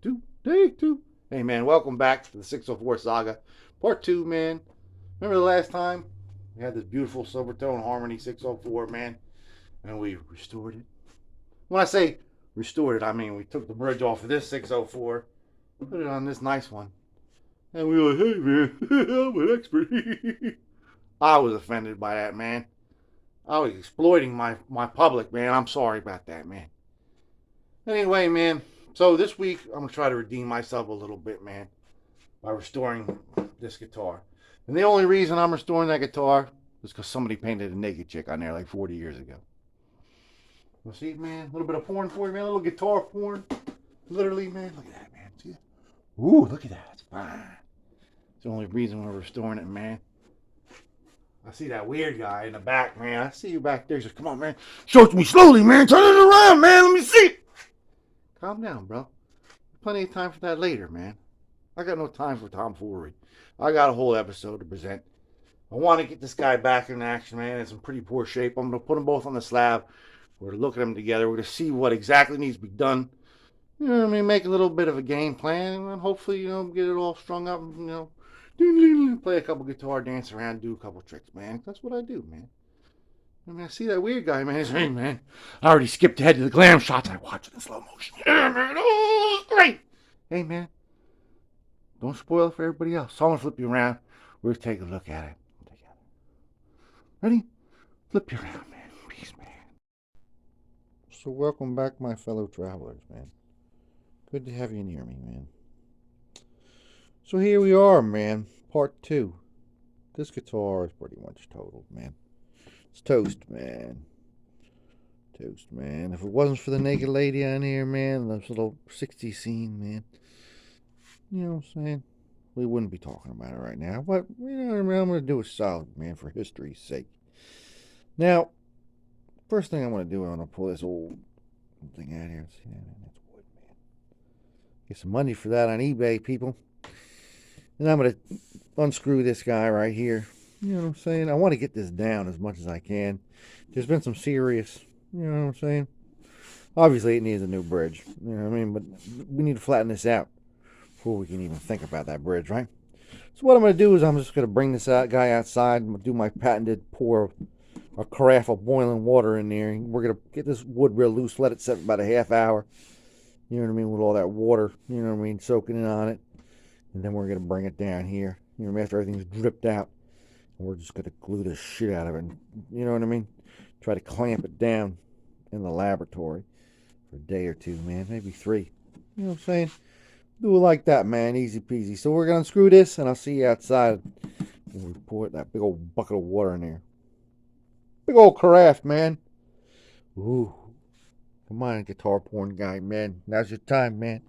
Take two. Hey, man, welcome back to the 604 saga. Part 2, man. Remember the last time? We had this beautiful Silvertone Harmony 604, man, and we restored it. When I say restored it, I mean we took the bridge off of this 604, put it on this nice one, and we were like, hey, man, I'm an expert. I was offended by that, man. I was exploiting my public, man. I'm sorry about that, man. Anyway, man, so this week I'm gonna try to redeem myself a little bit, man, by restoring this guitar. And the only reason I'm restoring that guitar is because somebody painted a naked chick on there like 40 years ago. You see, man, a little bit of porn for you, man, a little guitar porn. Literally, man, look at that, man. See that? Ooh, look at that. It's fine. It's the only reason we're restoring it, man. I see that weird guy in the back, man. I see you back there. He says, come on, man. Show it to me slowly, man. Turn it around, man. Let me see. Calm down, bro. Plenty of time for that later, man. I got no time for tomfoolery. I got a whole episode to present. I want to get this guy back in action, man. It's in pretty poor shape. I'm going to put them both on the slab. We're going to look at them together. We're going to see what exactly needs to be done. You know what I mean? Make a little bit of a game plan. And then hopefully, get it all strung up. Play a couple guitar, dance around, do a couple tricks, man. That's what I do, man. I mean, I see that weird guy, man. He's hey, man. I already skipped ahead to the glam shots. I watched it in slow motion. Yeah, man. Oh, great. Hey, man. Don't spoil it for everybody else. So I'm going to flip you around. We'll take a look at it together. Ready? Flip you around, man. Peace, man. So welcome back, my fellow travelers, man. Good to have you near me, man. So here we are, man. Part 2. This guitar is pretty much totaled, man. It's toast, man. Toast, man. If it wasn't for the naked lady on here, man, this little 60s scene, man, you know what I'm saying? We wouldn't be talking about it right now. But, I'm going to do a solid, man, for history's sake. Now, first thing I'm going to do, I'm going to pull this old thing out here. See that, man? That's wood, man. Get some money for that on eBay, people. And I'm going to unscrew this guy right here. You know what I'm saying? I want to get this down as much as I can. There's been some serious, you know what I'm saying? Obviously, it needs a new bridge. You know what I mean? But we need to flatten this out before we can even think about that bridge, right? So what I'm going to do is I'm just going to bring this guy outside and do my patented pour a carafe of boiling water in there. We're going to get this wood real loose, let it set for about a half hour. You know what I mean? With all that water, you know what I mean? Soaking in on it. And then we're going to bring it down here. You know, after everything's dripped out. And we're just going to glue the shit out of it. And, you know what I mean? Try to clamp it down in the laboratory for a day or two, man. Maybe 3. You know what I'm saying? Do it like that, man. Easy peasy. So we're going to unscrew this, and I'll see you outside when we pour that big old bucket of water in there. Big old carafe, man. Ooh. Come on, guitar porn guy, man. Now's your time, man.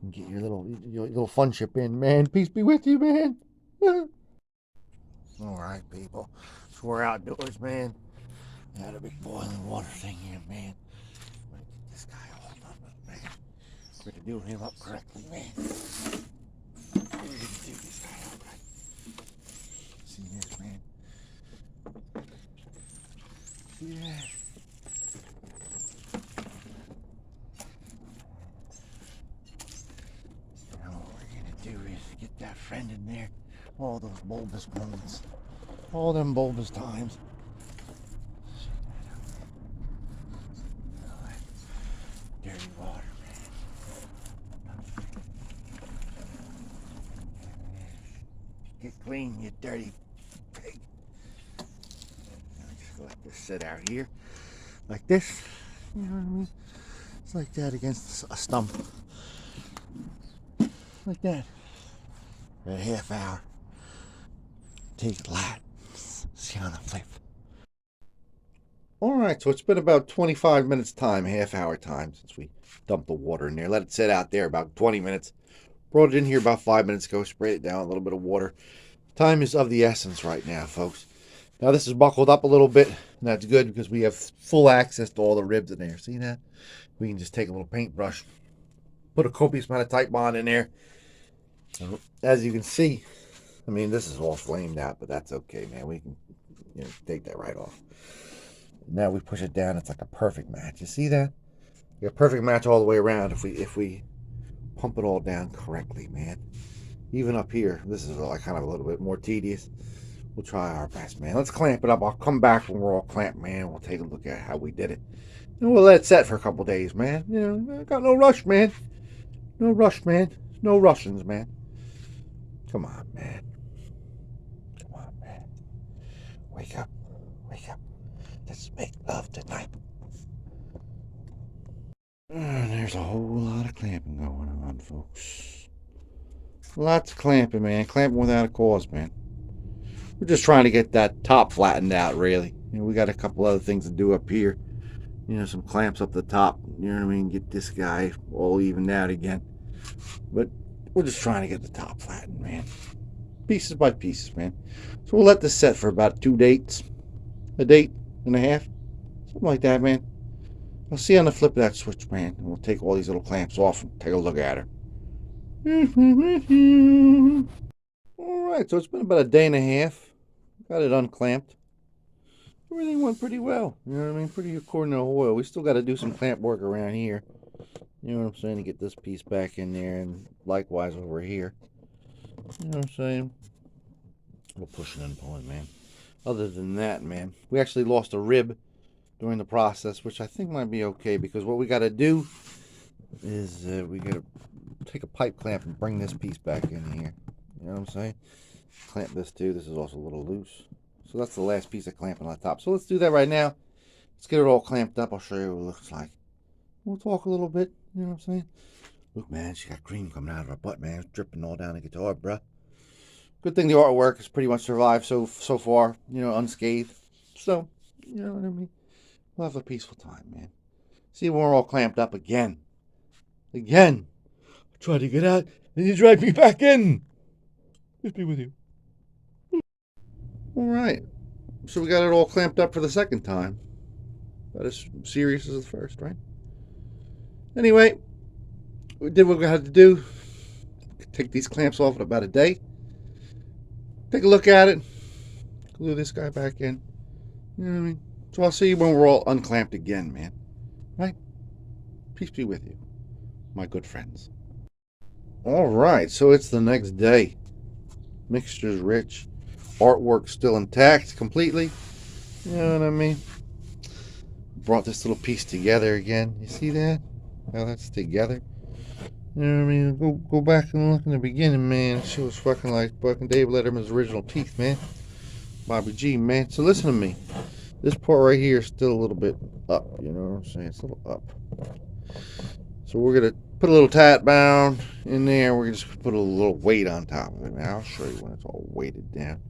And get your little funship in, man. Peace be with you, man. All right, people. So we're outdoors, man. Got a big boiling water thing here, man. I'm gonna get this guy all up, man. We're gonna do him up correctly, man. We're gonna do this guy up right. See this, man? See that? Do is get that friend in there. All those bulbous moments. All them bulbous times. Oh, dirty water, man. Get clean, you dirty pig. I'm just gonna let this sit out here. Like this. You know what I mean? It's like that against a stump. Like that. For a half hour. Take it light. See you on the flip. Alright, so it's been about 25 minutes time, half hour time since we dumped the water in there. Let it sit out there about 20 minutes. Brought it in here about 5 minutes ago, sprayed it down, a little bit of water. Time is of the essence right now, folks. Now this is buckled up a little bit, and that's good because we have full access to all the ribs in there. See that? We can just take a little paintbrush, put a copious amount of tight bond in there. As you can see, I mean, this is all flamed out, but that's okay, man. We can take that right off. Now we push it down. It's like a perfect match. You see that? We got a perfect match all the way around. If we pump it all down correctly, man. Even up here, this is like kind of a little bit more tedious. We'll try our best, man. Let's clamp it up. I'll come back when we're all clamped, man. We'll take a look at how we did it. And we'll let it set for a couple days, man. You know, I got no rush, man. No rush, man. No Russians, man. Come on, man. Come on, man. Wake up. Wake up. Let's make love tonight. There's a whole lot of clamping going on, folks. Lots of clamping, man. Clamping without a cause, man. We're just trying to get that top flattened out, really. You know, we got a couple other things to do up here. You know, some clamps up the top. You know what I mean? Get this guy all evened out again. But we're just trying to get the top flattened, man. Pieces by pieces, man. So we'll let this set for about 2 dates. A date and a half. Something like that, man. I'll see you on the flip of that switch, man. And we'll take all these little clamps off and take a look at her. Alright, so it's been about a day and a half. Got it unclamped. Everything went pretty well. You know what I mean? Pretty according to oil. We still got to do some clamp work around here. You know what I'm saying? To get this piece back in there, and likewise over here. You know what I'm saying? We'll push it and pulling, man. Other than that, man, we actually lost a rib during the process, which I think might be okay, because what we got to do is we got to take a pipe clamp and bring this piece back in here. You know what I'm saying? Clamp this too. This is also a little loose. So that's the last piece of clamping on the top. So let's do that right now. Let's get it all clamped up. I'll show you what it looks like. We'll talk a little bit. You know what I'm saying? Look, man, she got cream coming out of her butt, man. It's dripping all down the guitar, bruh. Good thing the artwork has pretty much survived so far, you know, unscathed. So, you know what I mean? We'll have a peaceful time, man. See when we're all clamped up again. Again. I tried to get out, and you dragged me back in. Peace be with you. Alright. So we got it all clamped up for the second time. About as serious as the first, right? Anyway, we did what we had to do. Take these clamps off in about a day. Take a look at it. Glue this guy back in. You know what I mean? So I'll see you when we're all unclamped again, man. Right? Peace be with you, my good friends. Alright, so it's the next day. Mixture's rich. Artwork still intact completely. You know what I mean? Brought this little piece together again. You see that? How that's together? You know what I mean? Go back and look in the beginning, man. She was fucking like fucking Dave Letterman's original teeth, man. Bobby G, man. So listen to me. This part right here is still a little bit up. You know what I'm saying? It's a little up. So we're gonna put a little tat bound in there. We're gonna just put a little weight on top of it, man. I'll show you when it's all weighted down.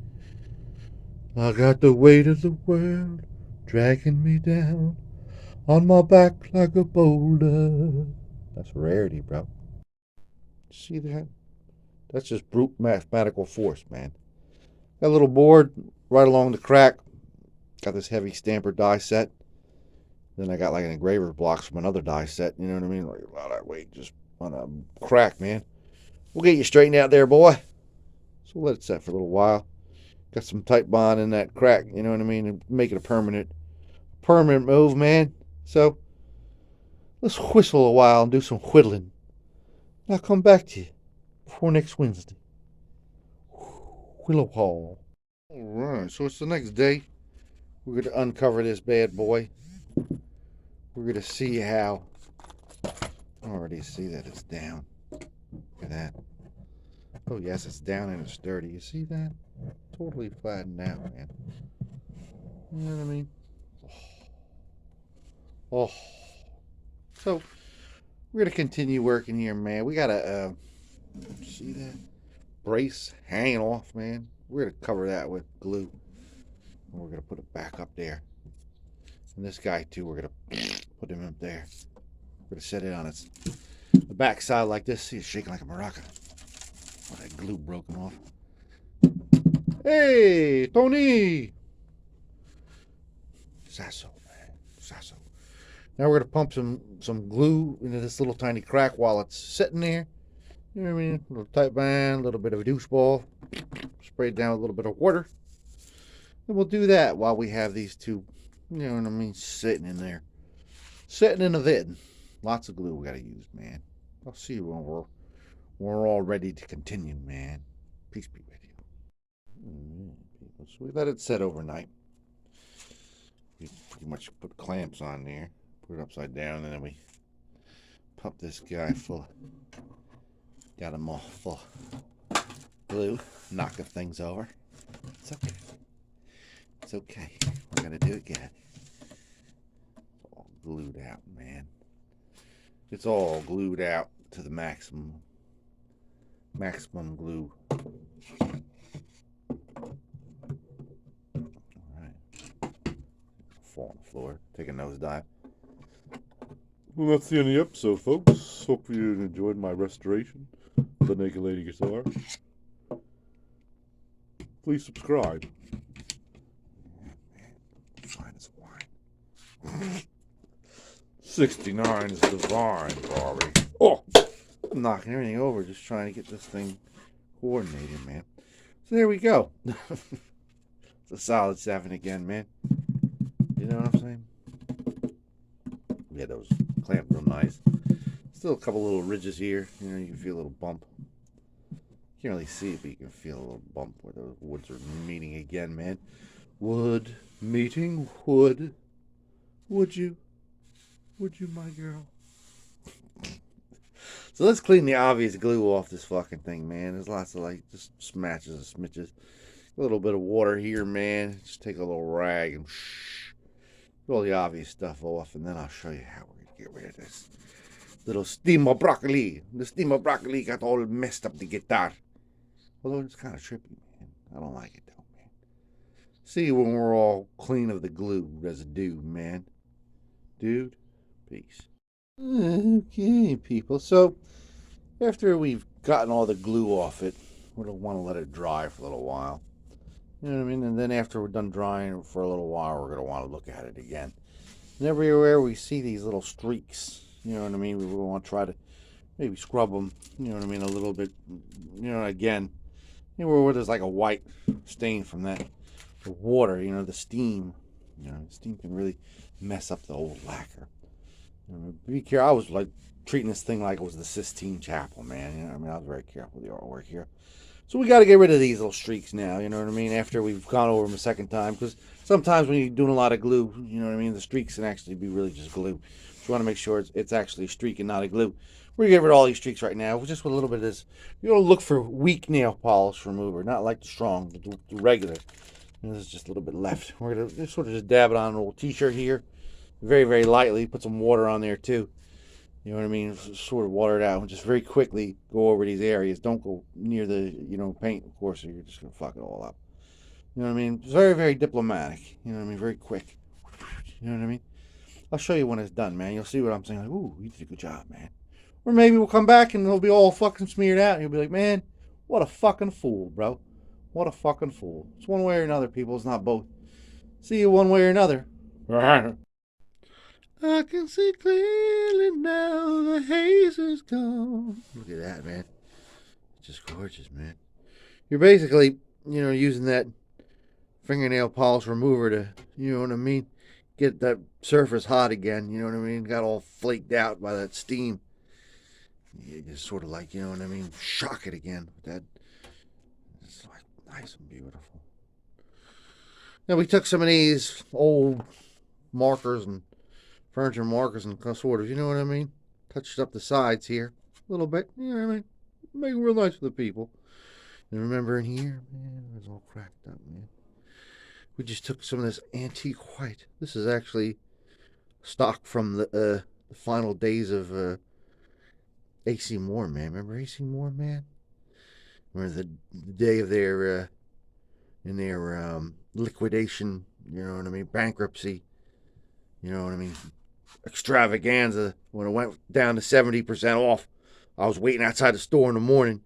I got the weight of the world dragging me down on my back like a boulder. That's rarity, bro. See that? That's just brute mathematical force, man. Got a little board right along the crack. Got this heavy stamper die set. Then I got like an engraver blocks from another die set. You know what I mean? Like a lot of weight just on a crack, man. We'll get you straightened out there, boy. So we'll let it set for a little while. Got some tight bond in that crack, you know what I mean? And make it a permanent move, man. So let's whistle a while and do some whittling. And I'll come back to you before next Wednesday. Willow Hall. Alright, so it's the next day. We're going to uncover this bad boy. We're going to see how. I already see that it's down. Look at that. Oh, yes, it's down and it's dirty. You see that? Totally flattened out, man. You know what I mean? Oh. So, we're going to continue working here, man. We got to, see that? Brace hanging off, man. We're going to cover that with glue. And we're going to put it back up there. And this guy, too, we're going to put him up there. We're going to set it on its the back side like this. See, it's shaking like a maraca. Oh, that glue broken off. Hey, Tony! Sasso, man. Sasso. Now we're going to pump some glue into this little tiny crack while it's sitting there. You know what I mean? A little tight band, a little bit of a douche ball. Spray it down with a little bit of water. And we'll do that while we have these two, you know what I mean, sitting in there. Sitting in a vid. Lots of glue we got to use, man. I'll see you when we're we're all ready to continue, man. Peace be with you. People. So we let it set overnight. We pretty much put clamps on there, put it upside down, and then we pump this guy full. Got him all full glue, knocking things over. It's okay. It's okay. We're gonna do it again. It's all glued out, man. It's all glued out to the maximum glue. Alright. Fall on the floor. Take a nosedive. Well, that's the end of the episode, folks. Hope you enjoyed my restoration of the Naked Lady guitar. Please subscribe. Fine as wine. 69 is divine, Barbie. Oh! I'm knocking everything over just trying to get this thing coordinated, man. So there we go. It's a solid 7 again, man. You know what I'm saying? Yeah, those clamped real nice. Still a couple little ridges here. You know, you can feel a little bump. Can't really see it, but you can feel a little bump where the woods are meeting again, man. Wood meeting wood. Would you? Would you, my girl? So let's clean the obvious glue off this fucking thing, man. There's lots of like just smatches and smidges. A little bit of water here, man. Just take a little rag and get all the obvious stuff off, and then I'll show you how we're gonna get rid of this little steam of broccoli. The steam of broccoli got all messed up the guitar. Although it's kind of trippy, man. I don't like it though, man. See you when we're all clean of the glue residue, man. Dude, peace. Okay, people. So after we've gotten all the glue off it, we're gonna want to let it dry for a little while. You know what I mean? And then after we're done drying for a little while, we're gonna want to look at it again. And everywhere we see these little streaks, you know what I mean? We want to try to maybe scrub them, you know what I mean, a little bit, you know, again. Anywhere where there's like a white stain from that, the water, you know, the steam, you know, the steam can really mess up the old lacquer. You know, be careful. I was like treating this thing like it was the Sistine Chapel, man. You know what I mean? I was very careful with the artwork here. So we got to get rid of these little streaks now, you know what I mean, after we've gone over them a second time. Because sometimes when you're doing a lot of glue, you know what I mean, the streaks can actually be really just glue. So you want to make sure it's actually a streak and not a glue. We're going to get rid of all these streaks right now, just with a little bit of this. You're going to look for weak nail polish remover, not like the strong, the regular. And this is just a little bit left. We're going to sort of just dab it on an old t-shirt here. Very, very lightly. Put some water on there, too. You know what I mean? Sort of water it out and just very quickly go over these areas. Don't go near the, you know, paint, of course, or you're just going to fuck it all up. You know what I mean? It's very, very diplomatic. You know what I mean? Very quick. You know what I mean? I'll show you when it's done, man. You'll see what I'm saying. Like, ooh, you did a good job, man. Or maybe we'll come back and it'll be all fucking smeared out. And you'll be like, man, what a fucking fool, bro. What a fucking fool. It's one way or another, people. It's not both. See you one way or another. I can see clearly now the haze is gone. Look at that, man. It's just gorgeous, man. You're basically, you know, using that fingernail polish remover to, you know what I mean, get that surface hot again, you know what I mean? Got all flaked out by that steam. You just sort of like, you know what I mean, shock it again with that. It's like nice and beautiful. Now we took some of these old markers and furniture markers and sort of, you know what I mean? Touched up the sides here a little bit, you know what I mean? Make it real nice for the people. And remember in here, man, it was all cracked up, man. We just took some of this antique white. This is actually stock from the final days of AC Moore, man. Remember AC Moore, man? Remember the day of their in their liquidation, you know what I mean, bankruptcy, you know what I mean, extravaganza, when it went down to 70% off. I was waiting outside the store in the morning,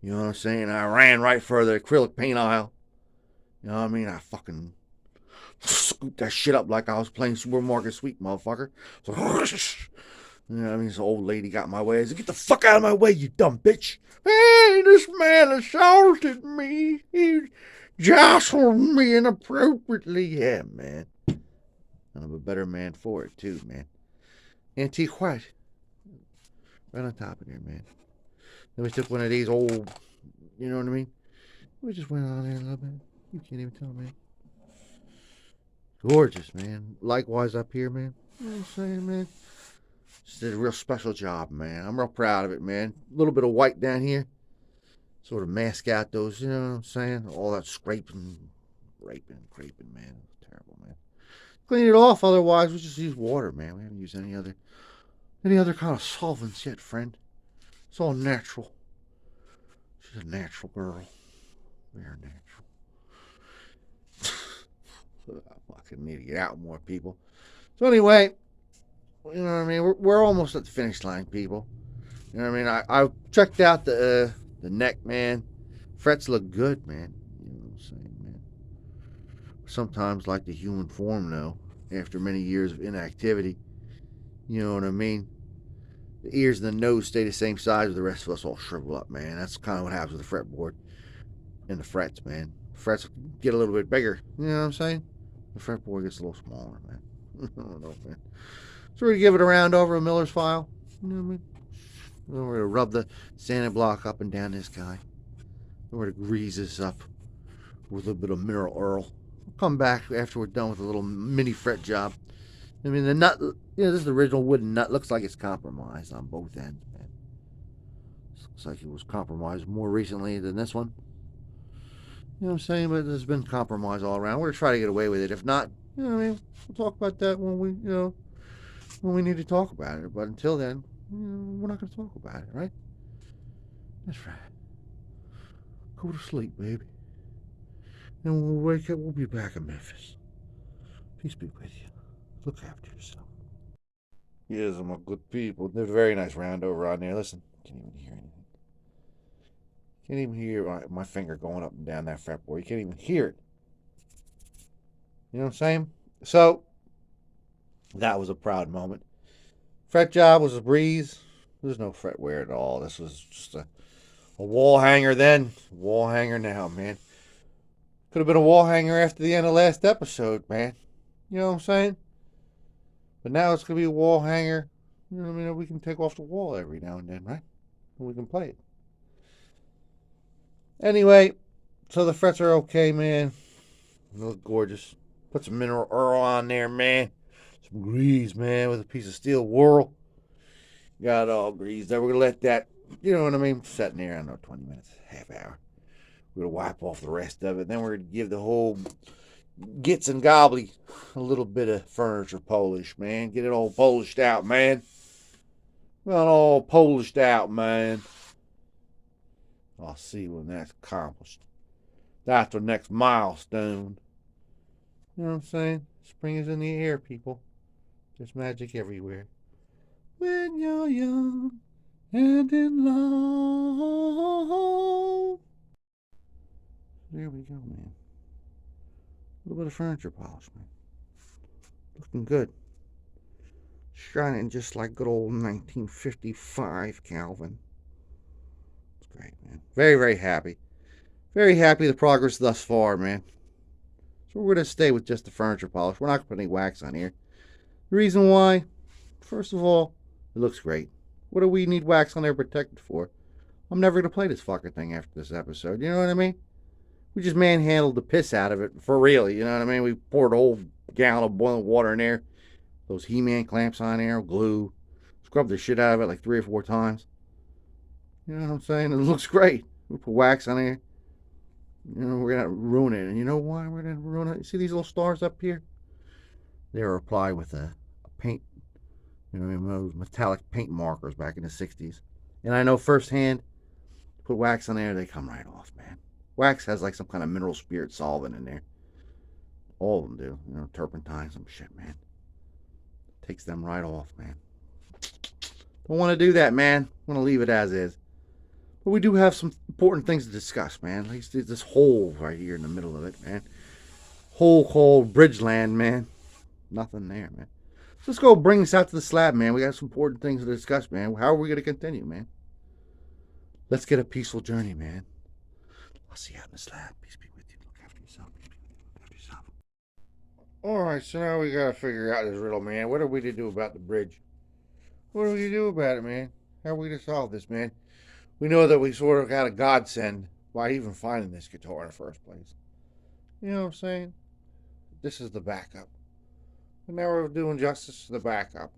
you know what I'm saying? I ran right for the acrylic paint aisle, you know what I mean? I fucking scooped that shit up like I was playing Supermarket Sweep, motherfucker. So, you know what I mean? This old lady got in my way. I said, get the fuck out of my way, you dumb bitch. Hey, this man assaulted me. He jostled me inappropriately. Yeah, man. And I'm a better man for it, too, man. Antique white. Right on top of there, man. Then we took one of these old, you know what I mean? We just went on there a little bit. You can't even tell, man. Gorgeous, man. Likewise up here, man. You know what I'm saying, man? Just did a real special job, man. I'm real proud of it, man. A little bit of white down here. Sort of mask out those, you know what I'm saying? All that scraping, scraping, man. It was terrible, man. Clean it off, otherwise we just use water, man. We haven't used any other kind of solvents yet, friend. It's all natural. She's a natural girl. Very natural. I fucking need to get out more, people. So anyway, you know what I mean? We're almost at the finish line, people. You know what I mean? I checked out the neck, man. Frets look good, man. You know what I'm saying, man? Sometimes like the human form, though, after many years of inactivity. You know what I mean? The ears and the nose stay the same size, but the rest of us all shrivel up, man. That's kind of what happens with the fretboard and the frets, man. The frets get a little bit bigger. You know what I'm saying? The fretboard gets a little smaller, man. I don't know, man. So we're going to give it a round over a Miller's file. You know what I mean? We're going to rub the sanding block up and down this guy. We're going to grease this up with a little bit of mineral oil. We'll come back after we're done with a little mini fret job. I mean, the nut, this is the original wooden nut. Looks like it's compromised on both ends, man. Looks like it was compromised more recently than this one. You know what I'm saying? But there's been compromise all around. We're going to try to get away with it. If not, you know what I mean? We'll talk about that when we need to talk about it. But until then, we're not going to talk about it, right? That's right. Go to sleep, baby. And when we wake up, we'll be back in Memphis. Peace be with you. Look after yourself. Yes, my good people. There's a very nice round over on there. Listen, can't even hear anything. Can't even hear my finger going up and down that fretboard. You can't even hear it. You know what I'm saying? So, that was a proud moment. Fret job was a breeze. There's no fret wear at all. This was just a wall hanger then, wall hanger now, man. Could have been a wall hanger after the end of last episode, man. You know what I'm saying? But now it's going to be a wall hanger. You know what I mean? We can take off the wall every now and then, right? And we can play it. Anyway, so the frets are okay, man. They look gorgeous. Put some mineral oil on there, man. Some grease, man, with a piece of steel whorl. Got it all greased. Then we're going to let that, you know what I mean, set in there, I don't know, 20 minutes, half hour. We're going to wipe off the rest of it. Then we're going to give the whole Gits and Gobbly a little bit of furniture polish, man. Get it all polished out, man. Got all polished out, man. I'll see when that's accomplished. That's the next milestone. You know what I'm saying? Spring is in the air, people. There's magic everywhere. When you're young and in love. There we go, man. A little bit of furniture polish, man. Looking good. Shining just like good old 1955 Calvin. It's great, man. Very, very happy. Very happy with the progress thus far, man. So we're going to stay with just the furniture polish. We're not going to put any wax on here. The reason why, first of all, it looks great. What do we need wax on there protected for? I'm never going to play this fucking thing after this episode. You know what I mean? We just manhandled the piss out of it for real. You know what I mean? We poured a whole gallon of boiling water in there. Those He-Man clamps on there, glue. Scrubbed the shit out of it like 3 or 4 times. You know what I'm saying? It looks great. We put wax on there. You know, we're going to ruin it. And you know why we're going to ruin it? You see these little stars up here? They were applied with a paint, you know, those metallic paint markers back in the 60s. And I know firsthand, put wax on there, they come right off, man. Wax has like some kind of mineral spirit solvent in there. All of them do. You know, turpentine, some shit, man. Takes them right off, man. Don't want to do that, man. Want to leave it as is. But we do have some important things to discuss, man. At least there's this hole right here in the middle of it, man. Hole called Bridgeland, man. Nothing there, man. So let's go bring this out to the slab, man. We got some important things to discuss, man. How are we going to continue, man? Let's get a peaceful journey, man. I'll see you out in the slab. Peace be with you. Look after yourself. Look after yourself. Alright, so now we got to figure out this riddle, man. What are we to do about the bridge? What are we to do about it, man? How are we to solve this, man? we know that we sort of got a godsend by even finding this guitar in the first place. You know what I'm saying? This is the backup. And now we're doing justice to the backup.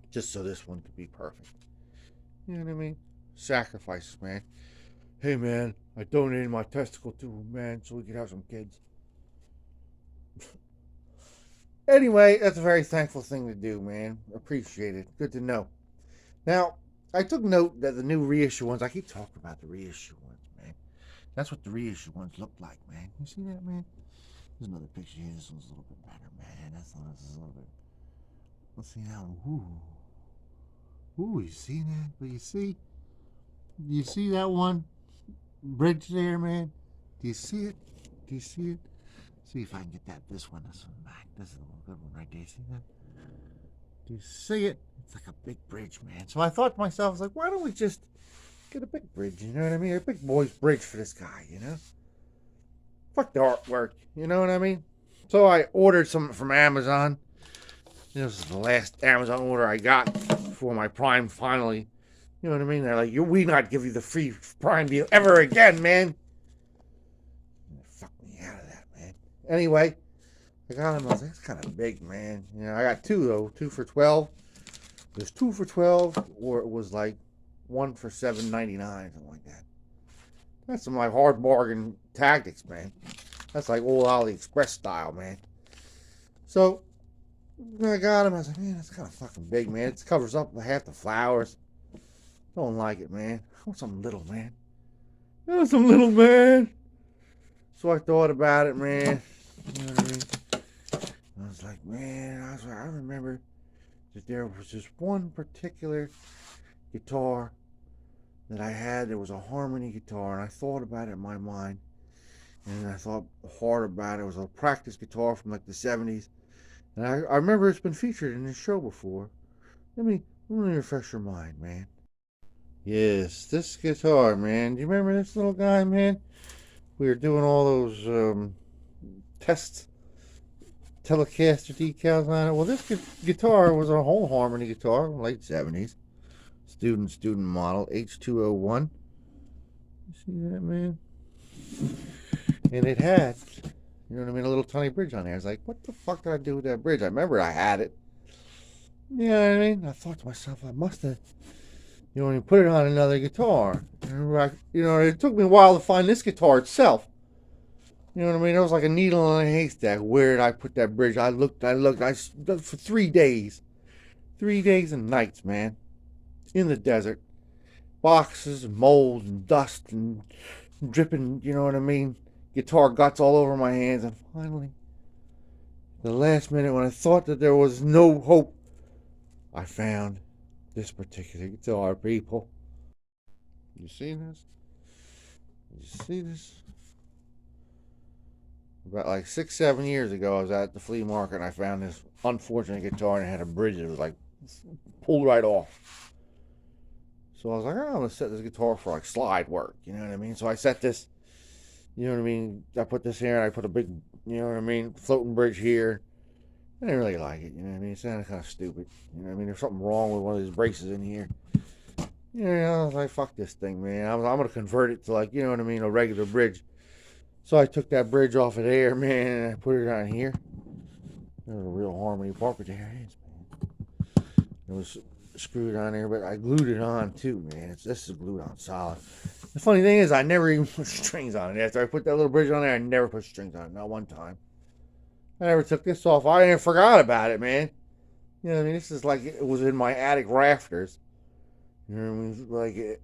Just so this one could be perfect. You know what I mean? Sacrifices, man. Hey, man, I donated my testicle to him, man, so we could have some kids. Anyway, that's a very thankful thing to do, man. Appreciate it. Good to know. Now, I took note that the new reissue ones, I keep talking about the reissue ones, man. That's what the reissue ones look like, man. You see that, man? There's another picture here. This one's a little bit better, man. This is a little bit. Let's see now. Ooh, you see that? But you see that one bridge there, man? Do you see it? Do you see it? See if I can get this one back. This is a little good one right there. See that? Do you see it? It's like a big bridge, man. So I thought to myself, I was like, why don't we just get a big bridge, you know what I mean? A big boy's bridge for this guy, you know? Fuck the artwork, you know what I mean? So I ordered some from Amazon. This is the last Amazon order I got for my Prime finally. You know what I mean? They're like, we not give you the free Prime deal ever again, man. Fuck me out of that, man. Anyway, I got them. I was like, it's kind of big, man. You know, I got two, though. 2 for $12. There's 2 for $12, or it was like 1 for $7.99, something like that. That's some like hard bargain tactics, man. That's like old AliExpress style, man. So when I got him, I was like, man, that's kind of fucking big, man. It covers up half the flowers. Don't like it, man. I want something little, man. I want some little, man. So I thought about it, man. You know what I mean? I was like, man, I remember that there was this one particular guitar that I had. There was a harmony guitar, and I thought about it in my mind. And I thought hard about it. It was a practice guitar from like the 70s. And I remember it's been featured in this show before. Let me refresh your mind, man. Yes, this guitar, man. Do you remember this little guy, man? We were doing all those test Telecaster decals on it. Well, this guitar was a whole harmony guitar, late 70s. Student model, H201. You see that, man? And it had, you know what I mean, a little tiny bridge on there. I was like, what the fuck did I do with that bridge? I remember I had it. You know what I mean? I thought to myself, I must have, you know, put it on another guitar. You know, it took me a while to find this guitar itself. You know what I mean? It was like a needle in a haystack. Where did I put that bridge? I looked for 3 days. 3 days and nights, man. In the desert. Boxes and mold and dust and dripping, you know what I mean? Guitar guts all over my hands. And finally, the last minute when I thought that there was no hope, I found this particular guitar, people. You see this? You see this? About like 6-7 years ago, I was at the flea market and I found this unfortunate guitar and it had a bridge that was like pulled right off. So I was like, oh, I'm gonna set this guitar for like slide work, you know what I mean? So I set this, you know what I mean? I put this here and I put a big, you know what I mean, floating bridge here. I didn't really like it, you know what I mean? It sounded kind of stupid, you know what I mean? There's something wrong with one of these braces in here. You know, I was like, fuck this thing, man. I'm gonna convert it to like, you know what I mean, a regular bridge. So I took that bridge off of there, man, and I put it on here. There's a real harmony part, but there it is, man. It was screwed on there, but I glued it on too, man. This is glued on solid. The funny thing is, I never even put strings on it. After I put that little bridge on there, I never put strings on it, not one time. I never took this off. I even forgot about it, man. You know what I mean? This is like it was in my attic rafters. You know what I mean? Like it,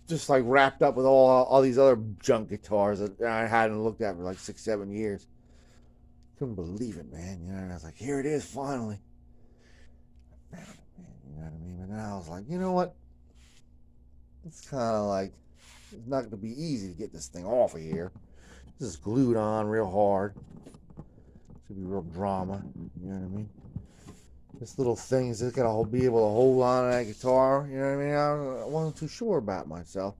just like wrapped up with all these other junk guitars that I hadn't looked at for like 6-7 years. Couldn't believe it, man. You know, and I was like, here it is, finally. I found it, man. You know what I mean? But now I was like, you know what? It's kind of like, it's not going to be easy to get this thing off of here. This is glued on real hard. It's going to be real drama. You know what I mean? This little thing is just gonna be able to hold on to that guitar. You know what I mean? I wasn't too sure about myself,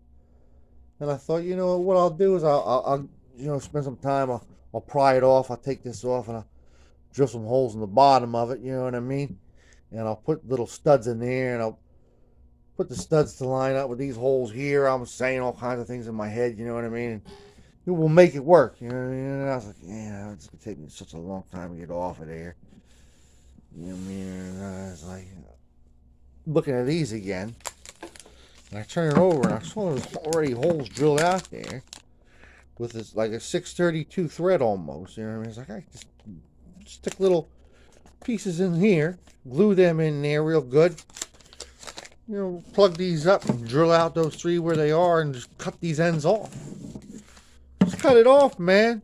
and I thought, you know what I'll do is I'll you know, spend some time. I'll pry it off. I'll take this off and I'll drill some holes in the bottom of it. You know what I mean? And I'll put little studs in there and I'll put the studs to line up with these holes here. I'm saying all kinds of things in my head, you know what I mean? And it will make it work, you know what I mean? And I was like, yeah, it's gonna take me such a long time to get off of there. You know what I mean? And I was like, looking at these again, and I turn it over and I saw there's already holes drilled out there with this like a 632 thread almost. You know what I mean? It's like I just stick little pieces in here, glue them in there real good. You know, plug these up and drill out those three where they are and just cut these ends off. Just cut it off, man.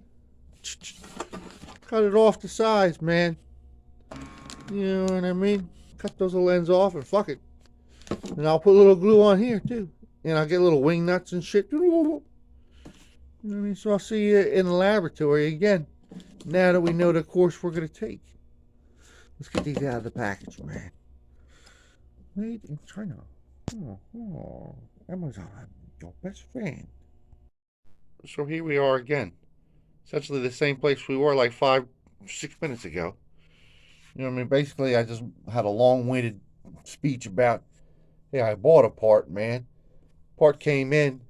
Cut it off to size, man. You know what I mean? Cut those little ends off and fuck it. And I'll put a little glue on here too. And I'll get little wing nuts and shit. You know what I mean? So I'll see you in the laboratory again. Now that we know the course we're going to take. Let's get these out of the package, man. Made in China. Oh, Amazon, your best friend. So here we are again. Essentially the same place we were like 5-6 minutes ago. You know what I mean? Basically, I just had a long-winded speech about, hey, I bought a part, man. Part came in.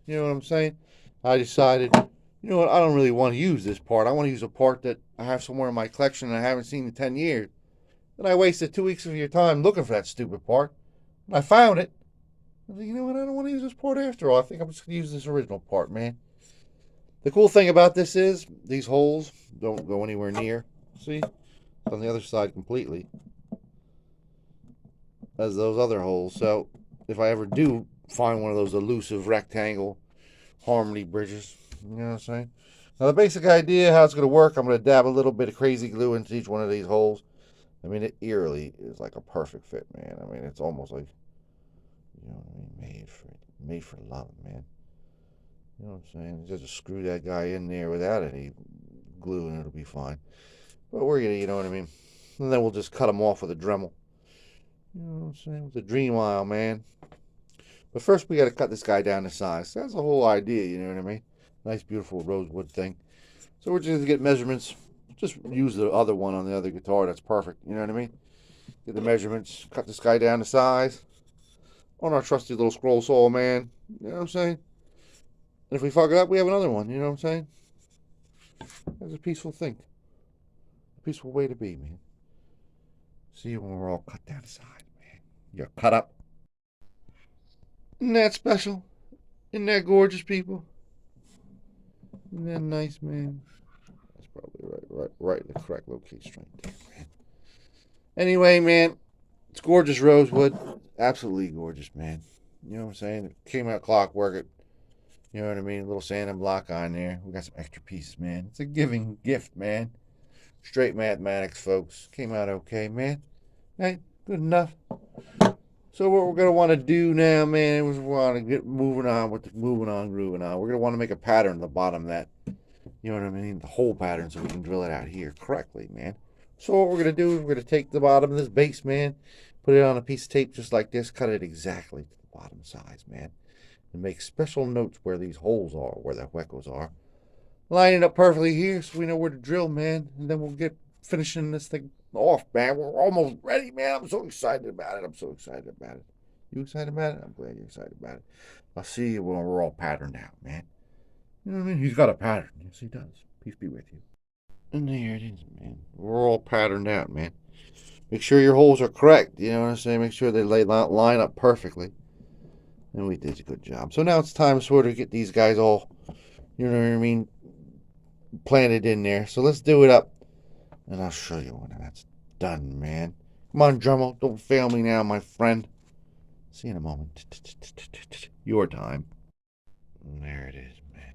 You know what I'm saying? I decided, you know what, I don't really want to use this part. I want to use a part that I have somewhere in my collection and I haven't seen in 10 years. And I wasted 2 weeks of your time looking for that stupid part. And I found it. I was like, you know what, I don't want to use this part after all. I think I'm just going to use this original part, man. The cool thing about this is these holes don't go anywhere near. See? It's on the other side completely. As those other holes. So if I ever do find one of those elusive rectangle harmony bridges, you know what I'm saying? Now the basic idea how it's going to work, I'm going to dab a little bit of crazy glue into each one of these holes. I mean, it eerily is like a perfect fit, man. I mean, it's almost like, you know what I mean, made for love, man. You know what I'm saying? Just screw that guy in there without any glue and it'll be fine. But we're gonna, you know what I mean? And then we'll just cut them off with a Dremel. You know what I'm saying? With the Dream Isle, man. But first we got to cut this guy down to size. That's the whole idea, you know what I mean? Nice, beautiful rosewood thing. So we're just going to get measurements. Just use the other one on the other guitar. That's perfect, you know what I mean? Get the measurements. Cut this guy down to size. On our trusty little scroll saw, man. You know what I'm saying? And if we fuck it up, we have another one, you know what I'm saying? That's a peaceful thing. A peaceful way to be, man. See you when we're all cut down to size, man. You're cut up. Isn't that special? Isn't that gorgeous, people? Isn't that nice, man? That's probably right in the correct location right there, man. Anyway, man, it's gorgeous rosewood. Absolutely gorgeous, man. You know what I'm saying? It came out clockwork. It, you know what I mean? A little sand and block on there. We got some extra pieces, man. It's a giving gift, man. Straight mathematics, folks. Came out okay, man. Hey, good enough. So what we're going to want to do now, man, is we want to get moving on with the grooving on. We're going to want to make a pattern at the bottom of that. You know what I mean? The whole pattern so we can drill it out here correctly, man. So what we're going to do is we're going to take the bottom of this base, man, put it on a piece of tape just like this, cut it exactly to the bottom size, man. And make special notes where these holes are, where the huecos are. Line it up perfectly here so we know where to drill, man. And then we'll get finishing this thing off, man. We're almost ready, man. I'm so excited about it. I'm so excited about it. You excited about it? I'm glad you're excited about it. I'll see you when we're all patterned out, man. You know what I mean? He's got a pattern. Yes, he does. Peace be with you. And there it is, man. We're all patterned out, man. Make sure your holes are correct. You know what I'm saying? Make sure they line up perfectly. And we did a good job. So now it's time to sort of get these guys all, you know what I mean, planted in there. So let's do it up. And I'll show you when that's done, man. Come on, Dremel. Don't fail me now, my friend. See you in a moment. Your time. And there it is, man.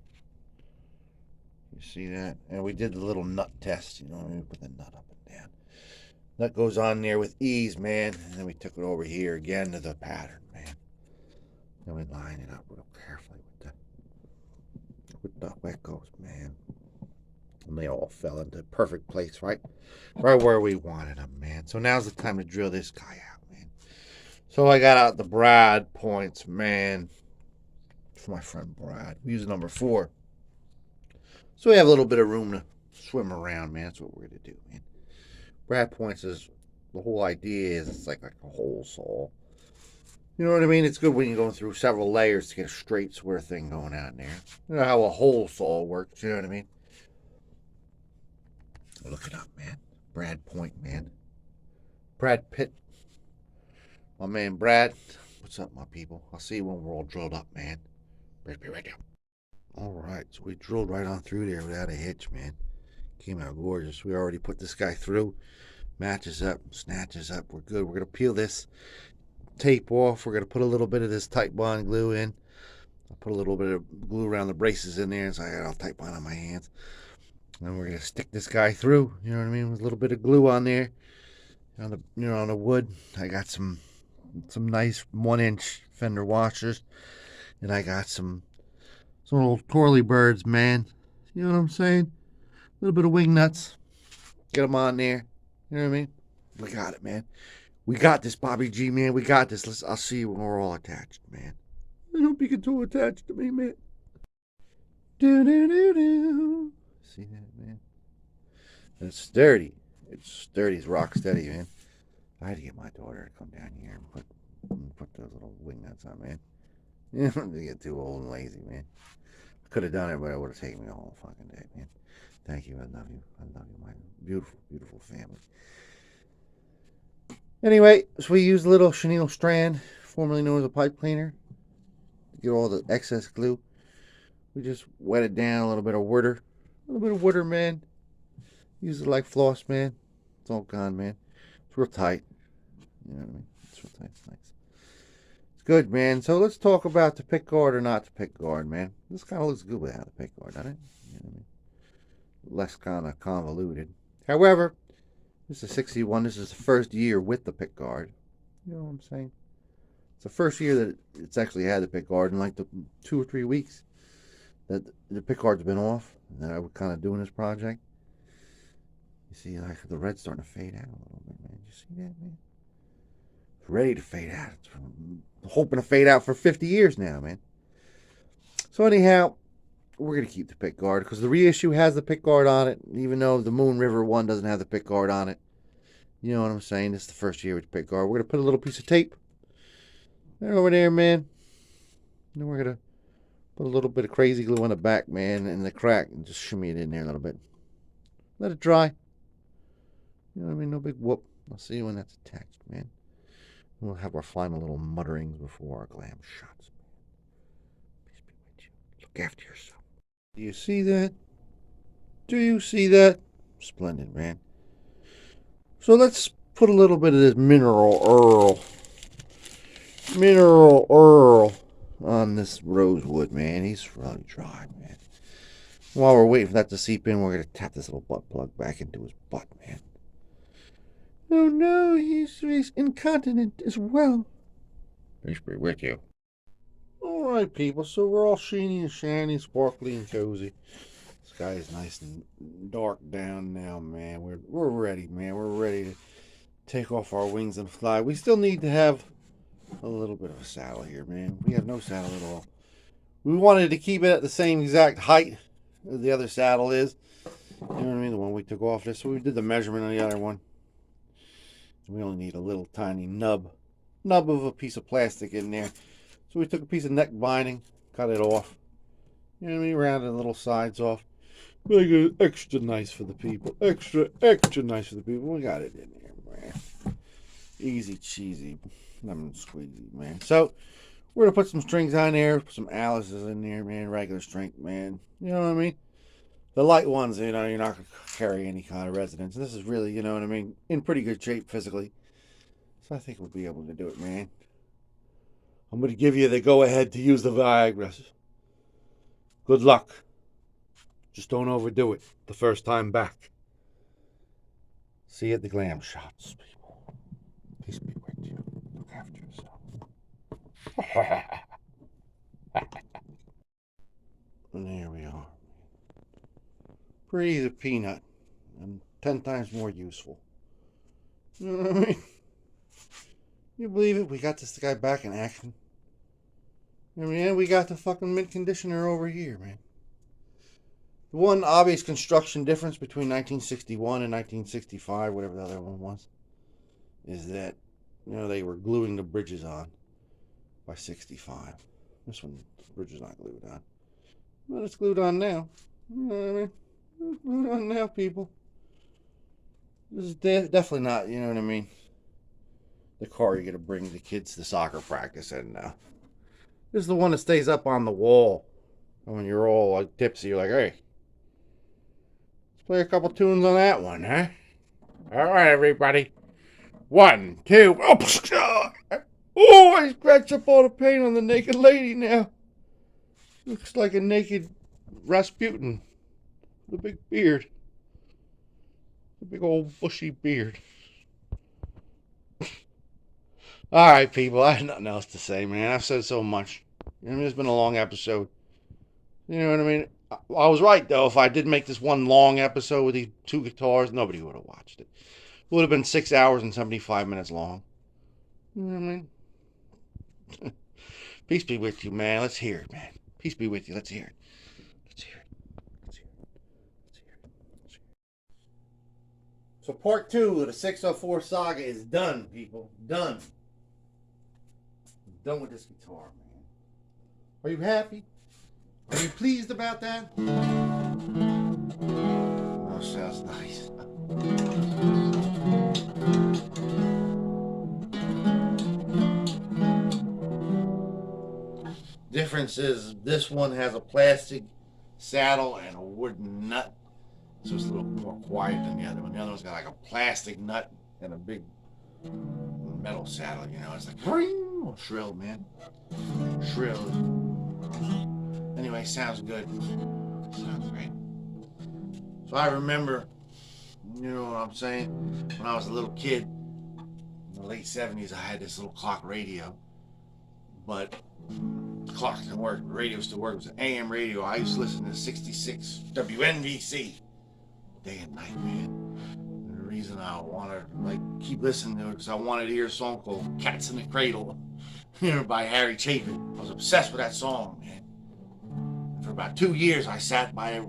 You see that? And we did the little nut test. You know what I mean? Put the nut up and down. Nut goes on there with ease, man. And then we took it over here again to the pattern, man. Then we line it up real carefully with the huecos, man. And they all fell into perfect place, right? Right where we wanted them, man. So now's the time to drill this guy out, man. So I got out the Brad points, man. For my friend Brad. We use number 4. So we have a little bit of room to swim around, man. That's what we're going to do, man. Brad points is, the whole idea is it's like a hole saw. You know what I mean? It's good when you're going through several layers to get a straight square thing going out in there. You know how a hole saw works, you know what I mean? Look it up, man. Brad Point, man. Brad Pitt. My man Brad. What's up, my people? I'll see you when we're all drilled up, man. Be right down. Alright, so we drilled right on through there without a hitch, man. Came out gorgeous. We already put this guy through. Matches up, snatches up. We're good. We're going to peel this tape off. We're going to put a little bit of this tight bond glue in. I'll put a little bit of glue around the braces in there, so I got all tight bond on my hands. And we're going to stick this guy through, you know what I mean, with a little bit of glue on there. On the, you know, on the wood. I got some nice 1-inch fender washers. And I got some little twirly birds, man. You know what I'm saying? A little bit of wing nuts. Get them on there. You know what I mean? We got it, man. We got this, Bobby G, man. We got this. I'll see you when we're all attached, man. I hope you get too attached to me, man. Do. See that, man? And it's sturdy. It's sturdy as rock steady, man. I had to get my daughter to come down here and put those little wing nuts on, man. You don't get too old and lazy, man. I could have done it, but it would have taken me a whole fucking day, man. Thank you. I love you. I love you, my beautiful, beautiful family. Anyway, so we used a little chenille strand, formerly known as a pipe cleaner, to get all the excess glue. We just wet it down, a little bit of water, man. Use it like floss, man. It's all gone, man. It's real tight. You know what I mean? It's real tight. It's nice. It's good, man. So let's talk about the pick guard or not the pick guard, man. This kind of looks good without a pick guard, doesn't it? You know what I mean? Less kind of convoluted. However, this is 61. This is the first year with the pick guard. You know what I'm saying? It's the first year that it's actually had the pick guard in like the 2 or 3 weeks that the pick guard's been off. That I was kind of doing this project. You see, like the red's starting to fade out a little bit, man. You see that, man? It's ready to fade out. It's hoping to fade out for 50 years now, man. So anyhow, we're going to keep the pick guard because the reissue has the pick guard on it, even though the Moon River one doesn't have the pick guard on it. You know what I'm saying? This is the first year with the pick guard. We're going to put a little piece of tape right over there, man. And then we're going to put a little bit of crazy glue on the back, man, and the crack, and just shimmy it in there a little bit. Let it dry. You know what I mean? No big whoop. I'll see you when that's attached, man. We'll have our final little mutterings before our glam shots. Peace be with you. Look after yourself. Do you see that? Do you see that? Splendid, man. So let's put a little bit of this mineral Earl on this rosewood, man. He's really dry, man. While we're waiting for that to seep in, we're going to tap this little butt plug back into his butt, man. Oh no, he's incontinent as well. Peace be with you. Alright, people, so we're all sheeny and shiny, sparkly and cozy. The sky is nice and dark down now, man. We're ready, man. We're ready to take off our wings and fly. We still need to have a little bit of a saddle here, man. We have no saddle at all. We wanted to keep it at the same exact height as the other saddle is. You know what I mean? The one we took off this. So we did the measurement on the other one. We only need a little tiny nub of a piece of plastic in there. So we took a piece of neck binding, cut it off. You know what I mean? Rounded the little sides off. Make it extra nice for the people. Extra nice for the people. We got it in there, man. Easy cheesy. Lemon squeezy, man. So we're gonna put some strings on there, put some Alice's in there, man. Regular string, man. You know what I mean? The light ones, you know, you're not gonna carry any kind of resonance. And this is really, you know what I mean, in pretty good shape physically. So I think we'll be able to do it, man. I'm gonna give you the go ahead to use the Viagra. Good luck. Just don't overdo it the first time back. See you at the glam shots, people. Peace be with you. Look after yourself. And there we are. Pretty as a peanut. And 10 times more useful. You know what I mean? You believe it? We got this guy back in action. I mean, we got the fucking mint conditioner over here, man. The one obvious construction difference between 1961 and 1965, whatever the other one was, is that, you know, they were gluing the bridges on. by 65. This one, the bridge is not glued on. But it's glued on now. You know what I mean? It's glued on now, people. This is definitely not, you know what I mean, the car you're going to bring the kids to soccer practice in now. This is the one that stays up on the wall. And when you're all like tipsy, you're like, hey, let's play a couple tunes on that one, huh? All right, everybody. 1, 2. Oh, I scratched up all the paint on the naked lady now. Looks like a naked Rasputin with a big beard. A big old bushy beard. All right, people. I have nothing else to say, man. I've said so much. I mean, it's been a long episode. You know what I mean? I was right, though. If I did make this one long episode with these 2 guitars, nobody would have watched it. It would have been 6 hours and 75 minutes long. You know what I mean? Peace be with you, man. Let's hear it, man. Peace be with you. Let's hear it. Let's hear it. Let's hear it. Let's hear it. Let's hear it. So part 2 of the 604 saga is done, people. Done. I'm done with this guitar, man. Are you happy? Are you pleased about that? Oh, sounds nice. Difference is this one has a plastic saddle and a wooden nut, so it's a little more quiet than the other one. The other one's got like a plastic nut and a big metal saddle. You know, it's like oh, shrill, man, shrill. Anyway, sounds good. Sounds great. So I remember, you know what I'm saying, when I was a little kid in the late 70s, I had this little clock radio, but the clock didn't work, the radio still worked. It was an AM radio. I used to listen to 66 WNBC day and night, man. And the reason I wanted to keep listening to it because I wanted to hear a song called Cats in the Cradle, you know, by Harry Chapin. I was obsessed with that song, man. And for about 2 years I sat by it,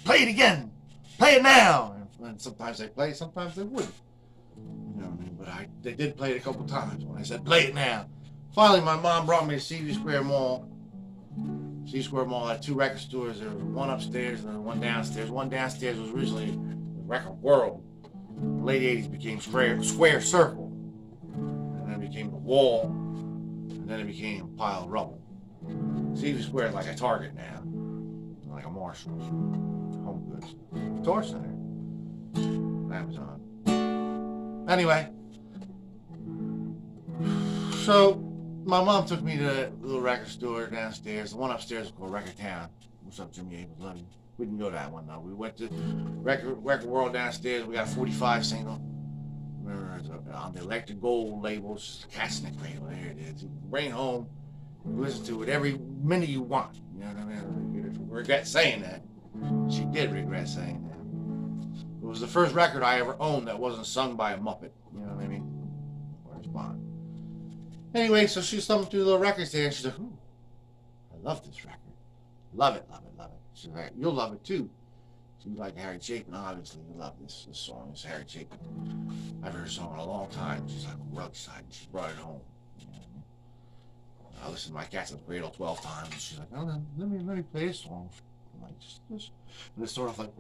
play it again, play it now. And sometimes they play, sometimes they wouldn't. You know what I mean? But they did play it a couple times when I said play it now. Finally, my mom brought me to CD Square Mall. CD Square Mall had 2 record stores. There was one upstairs and one downstairs. One downstairs was originally the Record World. In the late 80s became Square Circle. And then it became the Wall. And then it became a pile of rubble. CD Square is like a Target now. Like a Marshall's. Home Goods. Guitar Center. Amazon. Anyway. So my mom took me to the little record store downstairs. The one upstairs was called Record Town. What's up, Jimmy Abel? Love you. We didn't go to that one though. We went to Record World downstairs. We got a 45 single. Remember, on the Electric Gold label, it's just Cats in the Cradle. There it is. You can bring it home. You listen to it every minute you want. You know what I mean? I regret saying that. She did regret saying that. It was the first record I ever owned that wasn't sung by a Muppet. You know what I mean? Where's Bond? Anyway, so she stumbled through the little records there and she's like, ooh, I love this record. Love it, love it, love it. She's like, you'll love it too. So you like Harry Chapin, obviously you love this song. It's Harry Chapin. I've heard her song in a long time. She's like, well, excited. She brought it home. You know what I mean? I listened to my Cats in the Cradle 12 times and she's like, oh, let me play this song. I'm like, just. And it's sort of like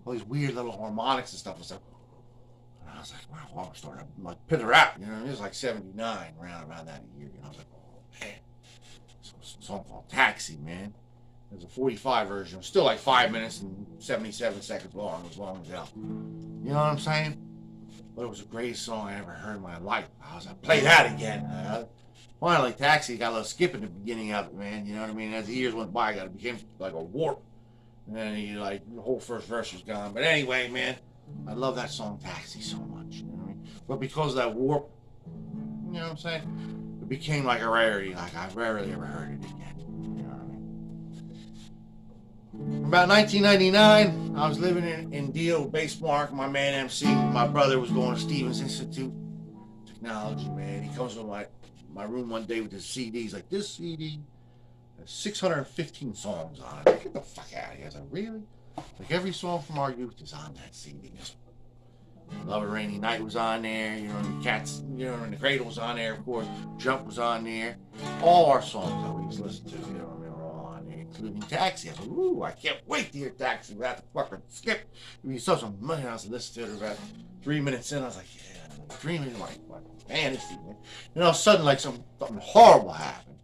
all these weird little harmonics and stuff. And stuff. And I was like, wow, I started to like pit her out. You know, it was like 79, around that year. You know, I was like, oh man, it's a song called Taxi, man. There's a 45 version. It was still like 5 minutes and 77 seconds long. It was long as hell. You know what I'm saying? But it was the greatest song I ever heard in my life. I was like, play that again. Finally, Taxi got a little skip in the beginning of it, man. You know what I mean? As the years went by, it became like a warp. And then the whole first verse was gone. But anyway, man, I love that song Taxi so much. You know what I mean? But because of that warp, you know what I'm saying? It became like a rarity. Like I rarely ever heard it again. You know what I mean? About 1999, I was living in Deal with Bass Mark, my man MC. My brother was going to Stevens Institute Technology, man. He comes to my room one day with his CD. He's like, this CD has 615 songs on it. Like, get the fuck out of here. I was like, really? Like every song from our youth is on that CD. Love a Rainy Night was on there, you know, and Cats, you know, and the Cradle was on there, of course. Jump was on there. All our songs that we used to listen to, you know, they were all on there, including Taxi. I was like, ooh, I can't wait to hear Taxi without the fucking skip. It would be such a money. I was listening to it about 3 minutes in. I was like, yeah, dreaming like fantasy, man. And all of a sudden, like something horrible happened.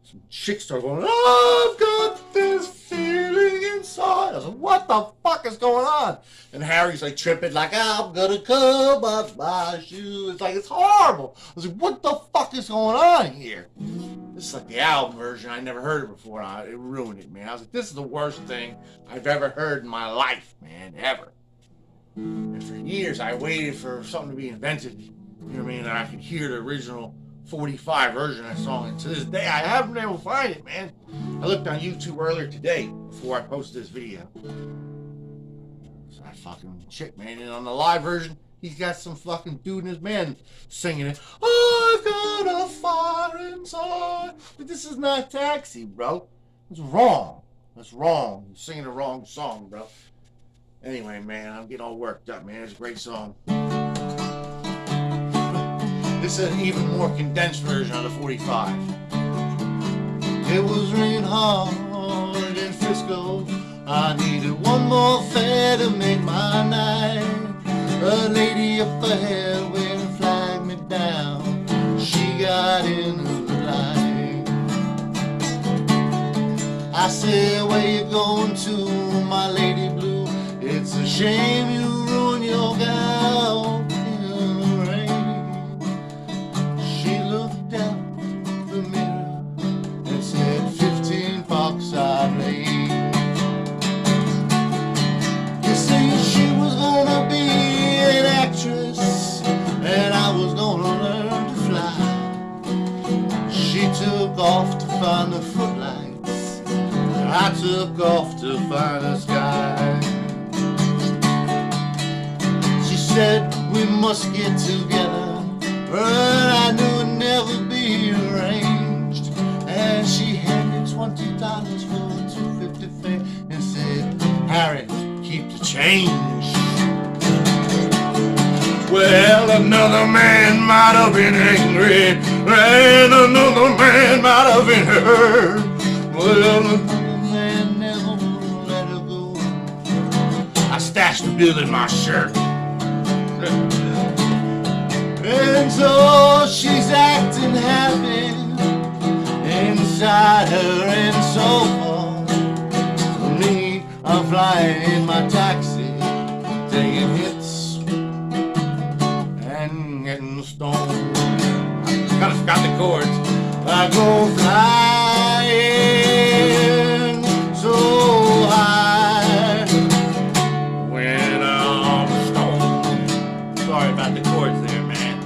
Some chick started going, oh, I've got this feeling inside. I was like, what the fuck is going on? And Harry's like tripping, like, I'm gonna come up my shoes. It's like, it's horrible. I was like, what the fuck is going on here? This is like the album version. I never heard it before. It ruined it, man. I was like, this is the worst thing I've ever heard in my life, man, ever. And for years, I waited for something to be invented, you know what I mean, that I could hear the original 45 version of that song, and to this day I haven't been able to find it, man. I looked on YouTube earlier today before I posted this video. It's that fucking chick, man, and on the live version he's got some fucking dude and his man singing it. I've got a fire inside. But this is not Taxi, bro. It's wrong. That's wrong. You're singing the wrong song, bro. Anyway, man, I'm getting all worked up, man. It's a great song. This is an even more condensed version of the 45. It was raining hard in Frisco. I needed one more fare to make my night. A lady up ahead waiting to flag me down. She got in the line. I said, where you going to, my lady blue? It's a shame you ruined your gown. Off to find the footlights, and I took off to find the sky. She said we must get together, but I knew it'd never be arranged. And she handed $20 for a $2.50 fare and said, Harry, keep the change. Well, another man might have been angry, and another man might have been hurt. Well, another man never would let her go. I stashed the bill in my shirt. And so she's acting happy inside her, and so for me, I'm flying in my taxi, taking hits and getting stoned. Gotta forgot the chords. I go flying so high when I'm stoned. Sorry about the chords there, man.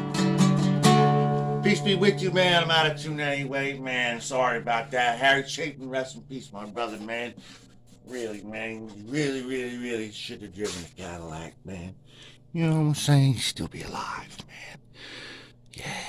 Peace be with you, man. I'm out of tune anyway, man. Sorry about that. Harry Chapin, rest in peace, my brother, man. Really, man. Really should have driven a Cadillac, man. You know what I'm saying? He'd still be alive, man. Yeah.